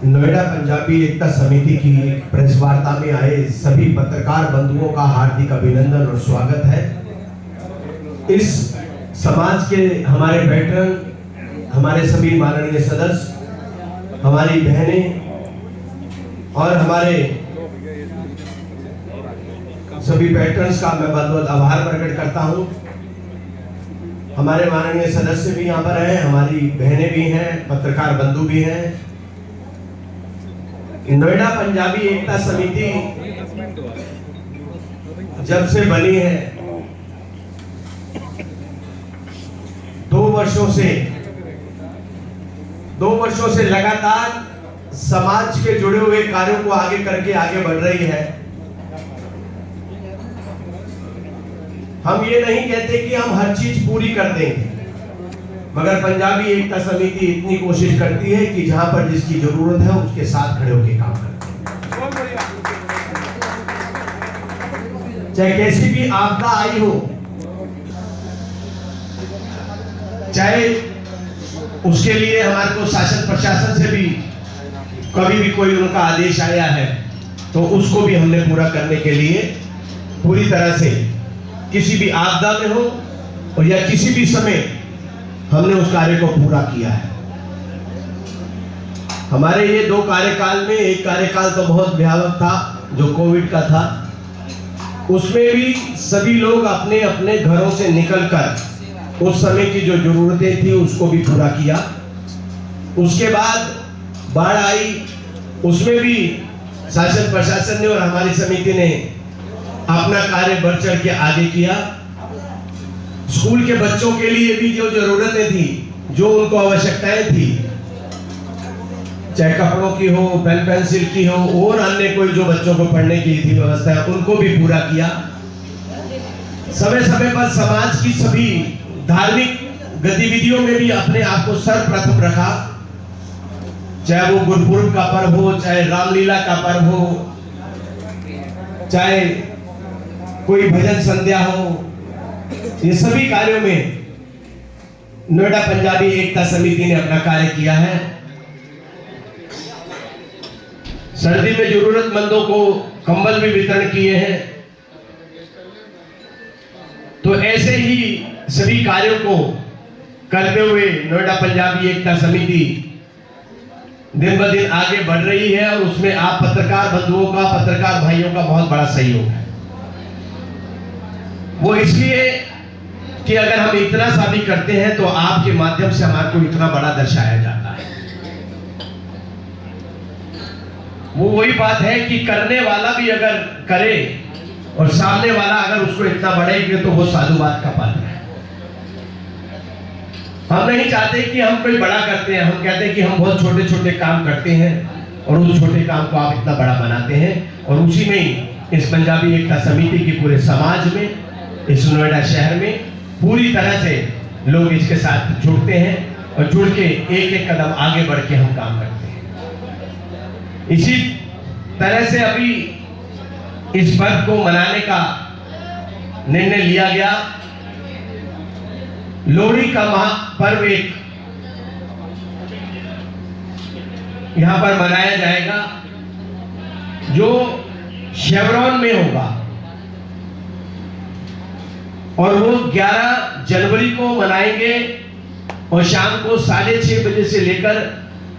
नोएडा पंजाबी एकता समिति की प्रेस वार्ता में आए सभी पत्रकार बंधुओं का हार्दिक अभिनंदन और स्वागत है। इस समाज के हमारे वेटरन, हमारे सभी माननीय सदस्य, हमारी बहनें और हमारे सभी पैटर्न्स का मैं बहुत बहुत आभार प्रकट करता हूं। हमारे माननीय सदस्य भी यहाँ पर हैं, हमारी बहनें भी हैं, पत्रकार बंधु भी हैं। नोएडा पंजाबी एकता समिति जब से बनी है 2 वर्षों से लगातार समाज के जुड़े हुए कार्यों को आगे करके आगे बढ़ रही है। हम ये नहीं कहते कि हम हर चीज पूरी कर देंगे, मगर पंजाबी एकता समिति इतनी कोशिश करती है कि जहां पर जिसकी जरूरत है उसके साथ खड़े होकर काम करते हैं। चाहे कैसी भी आपदा आई हो, चाहे उसके लिए हमारे को शासन प्रशासन से भी कभी भी कोई उनका आदेश आया है तो उसको भी हमने पूरा करने के लिए पूरी तरह से किसी भी आपदा में हो और या किसी भी समय हमने उस कार्य को पूरा किया है। हमारे ये 2 कार्यकाल में, एक कार्यकाल तो बहुत भयावह था जो कोविड का था, उसमें भी सभी लोग अपने अपने घरों से निकलकर उस समय की जो जरूरतें थी उसको भी पूरा किया। उसके बाद बाढ़ आई, उसमें भी शासन प्रशासन ने और हमारी समिति ने अपना कार्य बढ़ चढ़ के आगे किया। स्कूल के बच्चों के लिए भी जो जरूरतें थी, जो उनको आवश्यकताएं थी, चाहे कपड़ों की हो, पेन पेंसिल की हो और अन्य कोई जो बच्चों को पढ़ने की थी व्यवस्था है, उनको भी पूरा किया। समय समय पर समाज की सभी धार्मिक गतिविधियों में भी अपने आप को सर्वप्रथम रखा, चाहे वो गुरुपुरब का पर्व हो, चाहे रामलीला का पर्व हो, चाहे कोई भजन संध्या हो, ये सभी कार्यों में नोएडा पंजाबी एकता समिति ने अपना कार्य किया है। सर्दी में जरूरतमंदों को कंबल भी वितरण किए हैं। तो ऐसे ही सभी कार्यों को करते हुए नोएडा पंजाबी एकता समिति दिन ब दिन आगे बढ़ रही है और उसमें आप पत्रकार बंधुओं का, पत्रकार भाइयों का बहुत बड़ा सहयोग है। वो इसलिए कि अगर हम इतना सा भी करते हैं तो आपके माध्यम से हमारे को इतना बड़ा दर्शाया जाता है। वो वही बात है कि करने वाला भी अगर करे और सामने वाला अगर उसको इतना बढ़ाएंगे तो वो साधुवाद का पात्र है। हम नहीं चाहते कि हम कोई बड़ा करते हैं, हम कहते हैं कि हम बहुत छोटे छोटे काम करते हैं और उस छोटे काम को आप इतना बड़ा बनाते हैं। और उसी में ही इस पंजाबी एकता समिति की पूरे समाज में, इस नोएडा शहर में पूरी तरह से लोग इसके साथ जुड़ते हैं और जुड़ के एक एक कदम आगे बढ़ के हम काम करते हैं। इसी तरह से अभी इस पर्व को मनाने का निर्णय लिया गया। लोहड़ी का महापर्व एक यहां पर मनाया जाएगा जो शेवरॉन में होगा और वो 11 जनवरी को मनाएंगे और शाम को 6:30 बजे से लेकर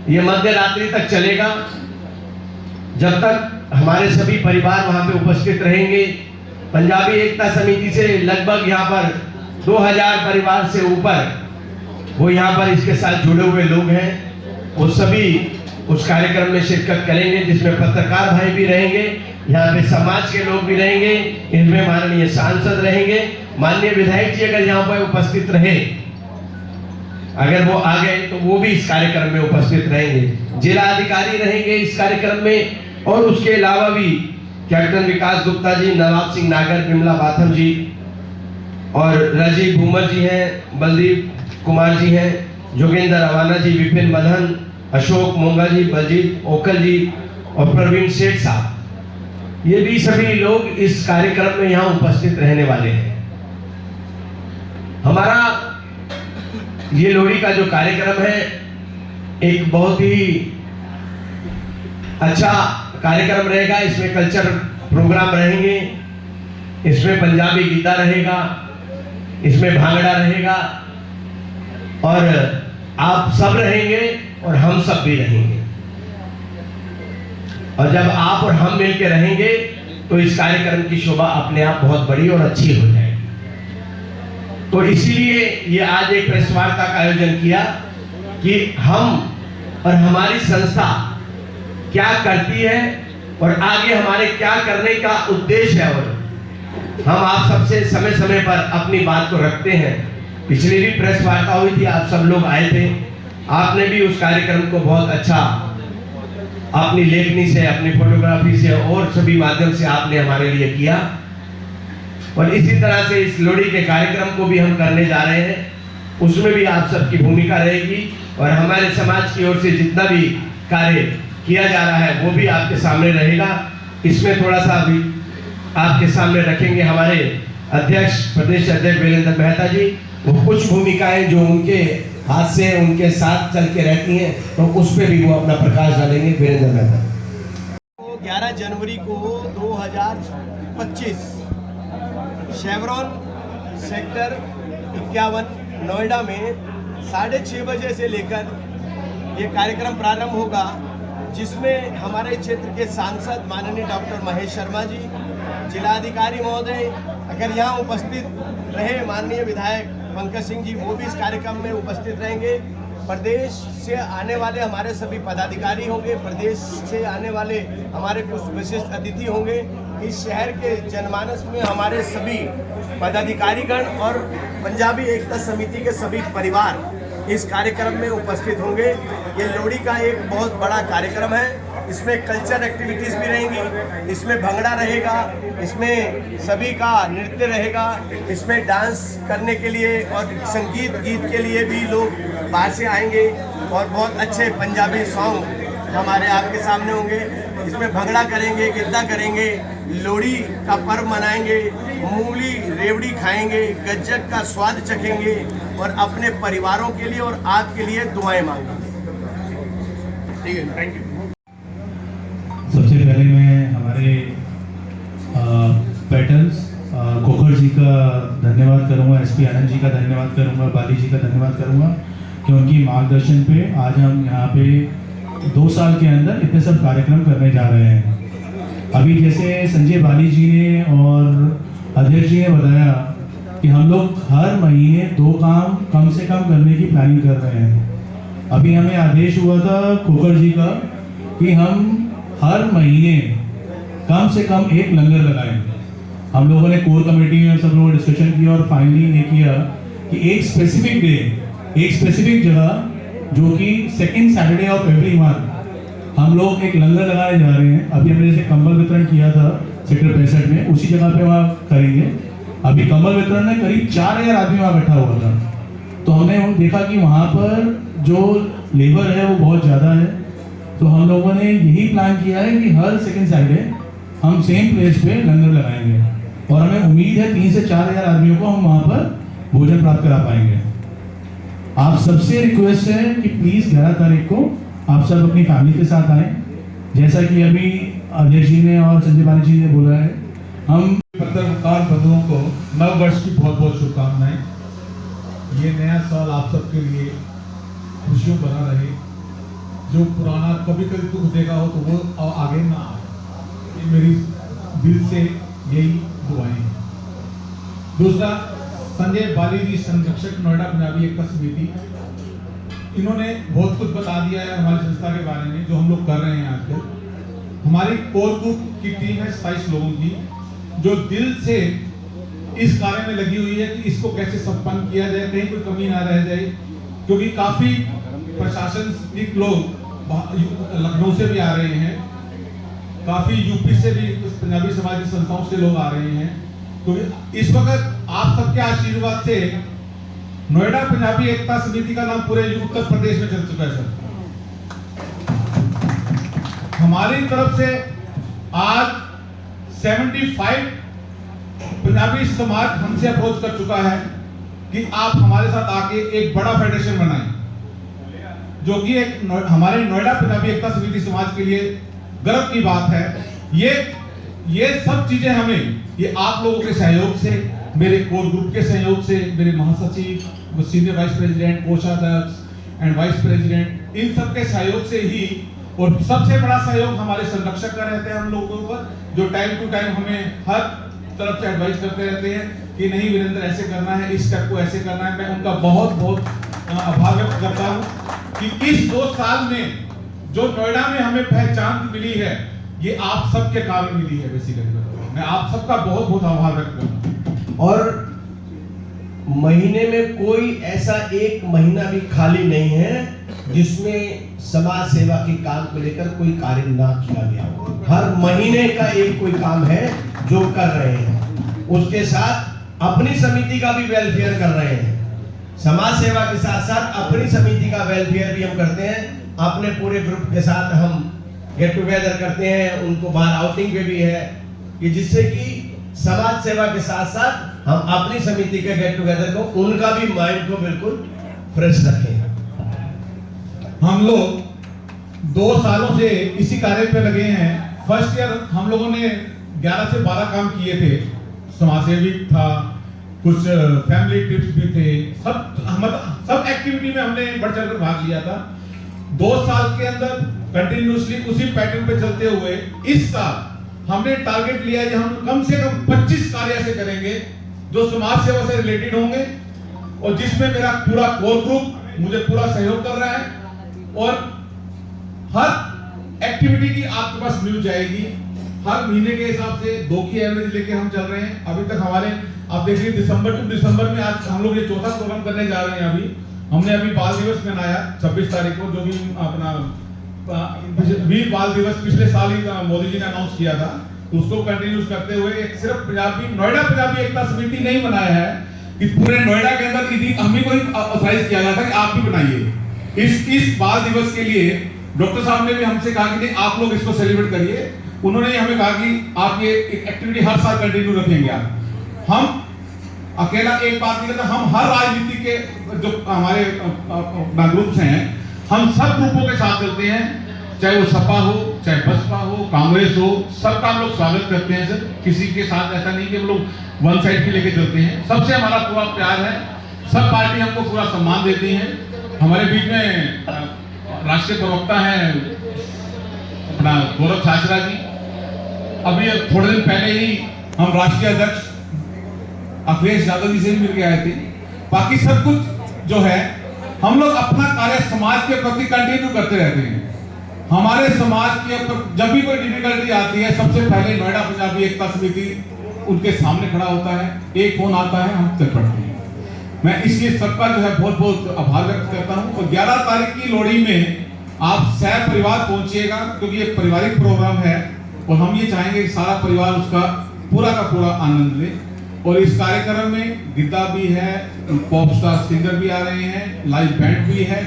ये मध्य रात्रि तक चलेगा, जब तक हमारे सभी परिवार वहां पे उपस्थित रहेंगे। पंजाबी एकता समिति से लगभग यहाँ पर 2000 परिवार से ऊपर वो यहाँ पर इसके साथ जुड़े हुए लोग हैं। वो सभी उस कार्यक्रम में शिरकत करेंगे, जिसमें पत्रकार भाई भी रहेंगे, यहाँ पे समाज के लोग भी रहेंगे, इनमें माननीय सांसद रहेंगे, माननीय विधायक जी अगर यहाँ पर उपस्थित रहे, अगर वो आ गए तो वो भी इस कार्यक्रम में उपस्थित रहेंगे। जिला अधिकारी रहेंगे इस कार्यक्रम में और उसके अलावा भी कैप्टन विकास गुप्ता जी, नवाब सिंह नागर, बिमला बाथम जी और राजीव भूमर जी हैं, बलदीप कुमार जी हैं, जोगेंद्र रवाना जी, विपिन मदन, अशोक मोंगा जी, बलजीत ओकल जी और प्रवीण सेठ साहब, ये भी सभी लोग इस कार्यक्रम में यहाँ उपस्थित रहने वाले हैं। हमारा ये लोहड़ी का जो कार्यक्रम है एक बहुत ही अच्छा कार्यक्रम रहेगा। इसमें कल्चर प्रोग्राम रहेंगे, इसमें पंजाबी गीता रहेगा, इसमें भांगड़ा रहेगा, और आप सब रहेंगे और हम सब भी रहेंगे। और जब आप और हम मिलकर रहेंगे तो इस कार्यक्रम की शोभा अपने आप बहुत बड़ी और अच्छी हो जाएगी। तो इसीलिए ये आज एक प्रेस वार्ता का आयोजन किया कि हम और हमारी संस्था क्या करती है और आगे हमारे क्या करने का उद्देश्य है, और हम आप सबसे समय समय पर अपनी बात को रखते हैं। पिछली भी प्रेस वार्ता हुई थी, आप सब लोग आए थे, आपने भी उस कार्यक्रम को बहुत अच्छा अपनी लेखनी से, अपनी फोटोग्राफी से और सभी माध्यम से आपने हमारे लिए किया। और इसी तरह से इस लोहड़ी के कार्यक्रम को भी हम करने जा रहे हैं, उसमें भी आप सबकी भूमिका रहेगी, और हमारे समाज की ओर से जितना भी कार्य किया जा रहा है वो भी आपके सामने रहेगा। इसमें थोड़ा सा भी आपके सामने रखेंगे हमारे अध्यक्ष, प्रदेश अध्यक्ष वीरेंद्र मेहता जी, वो कुछ भूमिकाएं जो उनके हाथ से उनके साथ चल के रहती हैं, तो उस पर भी वो अपना प्रकाश डालेंगे। वीरेंद्र मेहता। 11 जनवरी को 2025 शेवरॉन सेक्टर 51 नोएडा में 6:30 बजे से लेकर ये कार्यक्रम प्रारंभ होगा, जिसमें हमारे क्षेत्र के सांसद माननीय डॉक्टर महेश शर्मा जी, जिलाधिकारी महोदय अगर यहाँ उपस्थित रहे, माननीय विधायक पंकज सिंह जी वो भी इस कार्यक्रम में उपस्थित रहेंगे। प्रदेश से आने वाले हमारे सभी पदाधिकारी होंगे, प्रदेश से आने वाले हमारे कुछ विशिष्ट अतिथि होंगे। इस शहर के जनमानस में हमारे सभी पदाधिकारीगण और पंजाबी एकता समिति के सभी परिवार इस कार्यक्रम में उपस्थित होंगे। ये लोहड़ी का एक बहुत बड़ा कार्यक्रम है, इसमें कल्चर एक्टिविटीज़ भी रहेंगी, इसमें भंगड़ा रहेगा, इसमें सभी का नृत्य रहेगा, इसमें डांस करने के लिए और संगीत गीत के लिए भी लोग बाहर से आएंगे, और बहुत अच्छे पंजाबी सॉन्ग हमारे आपके सामने होंगे। इसमें भंगड़ा करेंगे, गिद्दा करेंगे, लोहड़ी का पर्व मनाएंगे, मूंगली रेवड़ी खाएंगे, गज्जक का स्वाद चखेंगे और अपने परिवारों के लिए और आपके लिए दुआएं मांगेंगे। ठीक है, थैंक यू। सबसे पहले मैं हमारे पैटर्न्स खोखर जी का धन्यवाद करूंगा, एसपी आनंद जी का धन्यवाद करूंगा, बाली जी का धन्यवाद करूंगा कि उनकी मार्गदर्शन पे आज हम यहाँ पे 2 साल के अंदर इतने सब कार्यक्रम करने जा रहे हैं। अभी जैसे संजय बाली जी ने और अध्यक्ष जी ने बताया कि हम लोग हर महीने 2 काम कम से कम करने की प्लानिंग कर रहे हैं। अभी हमें आदेश हुआ था खोखर जी का कि हम हर महीने कम से कम 1 लंगर लगाएं। हम लोगों ने कोर कमेटी में सब लोगों ने डिस्कशन किया और फाइनली ये किया कि एक स्पेसिफिक डे, एक स्पेसिफिक जगह जो कि second Saturday of every month हम लोग एक लंगर लगाने जा रहे हैं। अभी हमने जैसे कंबल वितरण किया था सेक्टर 65 में, उसी जगह पे वहाँ करेंगे। अभी कंबल वितरण में करीब 4000 आदमी वहाँ इकट्ठा हुआ था, तो हमने देखा कि वहाँ पर जो लेबर है वो बहुत ज़्यादा है, तो हम लोगों ने यही प्लान किया है कि हर सेकंड सैटरडे हम सेम प्लेस पे लंगर लगाएंगे, और हमें उम्मीद है 3 से 4000 आदमियों को हम वहाँ पर भोजन प्राप्त करा पाएंगे। आप सबसे रिक्वेस्ट है कि प्लीज़ 11 तारीख को आप सब अपनी फैमिली के साथ आएँ। जैसा कि अभी अध्यक्ष जी ने और संजय बाली जी ने बोला है, हम पत्रकार बंधुओं को नव वर्ष की बहुत बहुत शुभकामनाएं। ये नया साल आप सबके लिए खुशियों भरा रहे। जो पुराना कभी कभी दुख देगा हो तो वो आगे ना आए, ये मेरी दिल से यही दुआएं हैं। दूसरा, संजय बाली जी, संरक्षक नोएडा पंजाबी एकता समिति, इन्होंने बहुत कुछ बता दिया है हमारी संस्था के बारे में जो हम लोग कर रहे हैं आजकल। हमारी कोर ग्रुप की टीम है 27 लोगों की, जो दिल से इस कार्य में लगी हुई है कि इसको कैसे संपन्न किया जाए, कहीं कोई कमी ना रह जाए, क्योंकि काफी प्रशासनिक लोग लखनऊ से भी आ रहे हैं, काफी यूपी से भी पंजाबी समाज की संस्थाओं से लोग आ रहे हैं। तो इस वक्त आप सबके आशीर्वाद से नोएडा पंजाबी एकता समिति का नाम पूरे उत्तर प्रदेश में चल चुका है सर। हमारी तरफ से आज 75 पंजाबी समाज हमसे अप्रोच कर चुका है कि आप हमारे साथ आके एक बड़ा फेडरेशन बनाएं, जो कि एक हमारे नोएडा पंजाबी एकता समिति समाज के लिए गर्व की बात है। ये सब चीजें हमें ये आप लोगों के सहयोग से, मेरे कोर ग्रुप के सहयोग से, मेरे महासचिव, सीनियर वाइस प्रेसिडेंट, कोषाध्यक्ष एंड वाइस प्रेसिडेंट, इन सब के सहयोग से ही, और सबसे बड़ा सहयोग हमारे संरक्षक का रहते हैं हम लोगों पर, जो टाइम टू टाइम हमें हर तरफ से एडवाइस करते रहते हैं कि नहीं वीरेंद्र ऐसे करना है, इस स्टेप को ऐसे करना है। मैं उनका बहुत बहुत आभार व्यक्त करता हूं कि इस 2 साल में जो नोएडा में हमें पहचान मिली है, ये आप सबके कारण मिली है। बेसिकली मैं आप सबका बहुत बहुत आभार व्यक्त करता हूं। और महीने में कोई ऐसा एक महीना भी खाली नहीं है जिसमें समाज सेवा के काम को लेकर कोई कार्य ना किया गया हो। हर महीने का एक कोई काम है जो कर रहे हैं। उसके साथ अपनी समिति का भी वेलफेयर कर रहे हैं। समाज सेवा के साथ साथ अपनी समिति का वेलफेयर भी हम करते हैं। अपने पूरे ग्रुप के साथ हम गेट टुगेदर करते हैं, उनको बाहर आउटिंग पे भी है, कि जिससे कि समाज सेवा के साथ साथ हम अपनी समिति के गेट टुगेदर को, उनका भी माइंड को बिल्कुल फ्रेश रखें। हम लोग 2 सालों से इसी कार्य पे लगे हैं। फर्स्ट ईयर हम लोगों ने 11 से 12 काम किए थे, समाजसेवी था, कुछ फैमिली ट्रिप्स भी थे, सब एक्टिविटी में हमने बढ़ चढ़कर भाग लिया था। 2 साल के अंदर कंटिन्यूसली उसी पैटर्न पे चलते हुए इस साल हमने टारगेट लिया कि हम कम से कम 25 कार्य ऐसे करेंगे जो समाज सेवा से रिलेटेड होंगे, और जिसमें मेरा पूरा कोर ग्रुप मुझे पूरा सहयोग कर रहा है, और हर एक्टिविटी की आपके पास मिल जाएगी। हर महीने के हिसाब से 2 की एवरेज लेके हम चल रहे हैं। अभी तक हमारे आप देखिए दिसंबर टू दिसंबर में आज हम लोग ये 4था प्रोग्राम करने जा रहे हैं। हमने अभी बाल दिवस मनाया 26 तारीख को, जो भी अपना वीर बाल दिवस पिछले साल ही मोदी जी ने अनाउंस किया था, तो उसको कंटिन्यूस करते हुए एक सिर्फ पंजाबी नोएडा पंजाबी एकता समिति नहीं बनाया है कि पूरे नोएडा के अंदर हम ही को ऑथराइज किया गया था कि आप भी बनाइए। इस बाल दिवस के लिए डॉक्टर साहब ने भी हमसे कहा कि नहीं आप लोग इसको सेलिब्रेट करिए। उन्होंने हमें कहा कि आप ये एक्टिविटी हर साल कंटिन्यू रखेंगे। आप हम अकेला एक बात नहीं करते, हम हर राजनीति के जो हमारे ग्रुप्स हैं, हम सब ग्रुपों के साथ चलते हैं, चाहे वो सपा हो, चाहे बसपा हो, कांग्रेस हो, सबका हम लोग स्वागत करते हैं। सर किसी के साथ ऐसा नहीं कि हम लोग वन साइड की लेके चलते हैं। सबसे हमारा पूरा प्यार है, सब पार्टी हमको पूरा सम्मान देती है। हमारे बीच में राष्ट्रीय प्रवक्ता है अपना गौरव छाछरा जी, अभी थोड़े दिन पहले ही हम राष्ट्रीय अध्यक्ष अखिलेश यादव जी से भी मिलकर आए थे। बाकी सब कुछ जो है हम लोग अपना कार्य समाज के प्रति कंटिन्यू करते रहते हैं। हमारे समाज के जब भी कोई डिफिकल्टी आती है, सबसे पहले नोएडा पंजाबी एकता समिति उनके सामने खड़ा होता है, एक फोन आता है, हम चल पड़ते हैं। मैं इसलिए सबका जो है बहुत बहुत आभार व्यक्त करता हूं। और 11 तारीख की लोहड़ी में आप सह परिवार पहुंचिएगा, क्योंकि ये पारिवारिक प्रोग्राम है और हम ये चाहेंगे कि सारा परिवार उसका पूरा का पूरा आनंद ले। और इस कार्यक्रम में गिद्दा भी है, पॉप स्टार सिंगर भी आ रहे हैं, लाइव बैंड भी है,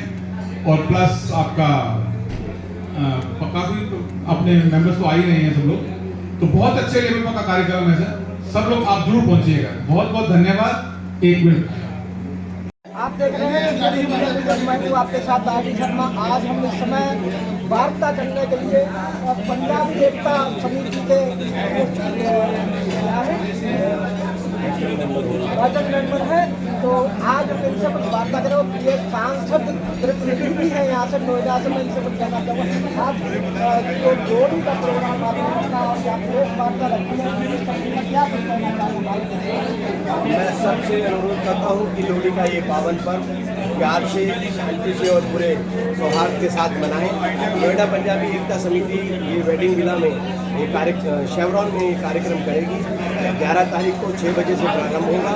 और प्लस आपका काफी अपने मेंबर्स तो आ ही रहे हैं सब लोग। तो बहुत अच्छे लेवल का कार्यक्रम है सर, सब लोग आप जरूर पहुंचिएगा। बहुत बहुत धन्यवाद। 1 मिनट। आप देख रहे हैं मैं हूँ आपके साथ आरडी शर्मा। आज हम इस समय वार्ता करने के लिए पंजाबी एकता समिति के वाचक मेंबर है, तो आज हम इनसे कुछ वार्ता करें। ये सांसद प्रतिनिधि भी है यहाँ से नोएडा से, मैं इनसे कुछ कहना चाहूँगा। आज जो जोड़ी का प्रोग्राम आपका और या प्रेस वार्ता रखी है, क्या कुछ कहना चाहूँगा? मैं सबसे अनुरोध करता हूँ कि लोहड़ी का ये पावन पर्व प्यार से, शांति से और पूरे सौहार्द के साथ मनाएं। नोएडा पंजाबी एकता समिति ये वेडिंग विला में ये शेवरॉन में ये कार्यक्रम करेगी। 11 तारीख को 6 बजे से प्रारंभ होगा।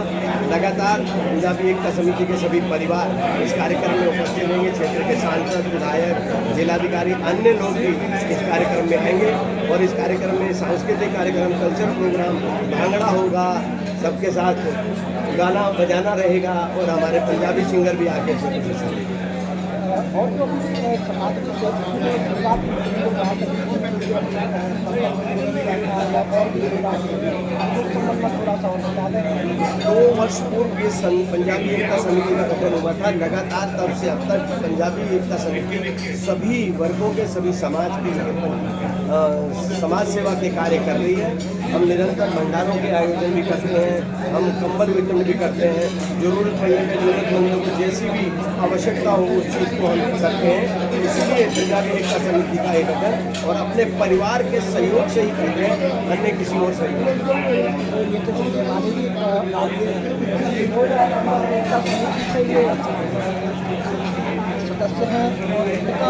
लगातार पंजाबी एकता समिति के सभी परिवार इस कार्यक्रम में उपस्थित रहेंगे। क्षेत्र के सांसद, विधायक, जिलाधिकारी, अन्य लोग भी इस कार्यक्रम में आएंगे। और इस कार्यक्रम में सांस्कृतिक कार्यक्रम, कल्चर प्रोग्राम, भांगड़ा होगा, सबके साथ गाना बजाना रहेगा, और हमारे पंजाबी सिंगर भी आके हिस्सा लेंगे। और जो समाज और भी संबंध में थोड़ा सा और बता दें। 2 वर्ष पूर्व ये पंजाबी एकता समिति का गठन हुआ था। लगातार तब से अब तक पंजाबी एकता समिति सभी वर्गों के, सभी समाज के समाज सेवा के कार्य कर रही है। हम निरंतर भंडारों के आयोजन भी करते हैं, हम कंबल वितरण भी करते हैं, जरूरतमंदों को जैसी भी आवश्यकता हो उस चीज़ को हम करते हैं। इसलिए पंजाबी एकता समिति का एक गठन और अपने परिवार के सहयोग से ही करते हैं, अन्य किसी और सहयोग ये तो चीज़ें हमारी भी एकता समिति से ये सदस्य हैं और इनका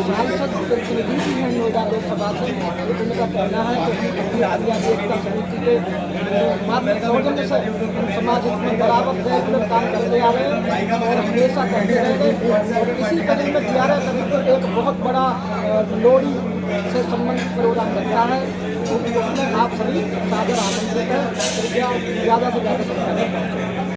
सांसद प्रतिनिधि भी हैं नोएडा लोकसभा से। उनका कहना है कि आदिवासी एकता समिति के मात्र सौजन्य से समाज हित में बराबर रेगुलर काम करते आ रहे हैं और हमेशा करते रहेंगे। और इसी कड़ी में 11 तारीख को एक बहुत बड़ा लोहड़ी से संबंधित प्रोग्राम रखा है, उसमें आप सभी सादर आमंत्रित हैं। कृपया ज़्यादा से ज़्यादा संख्या में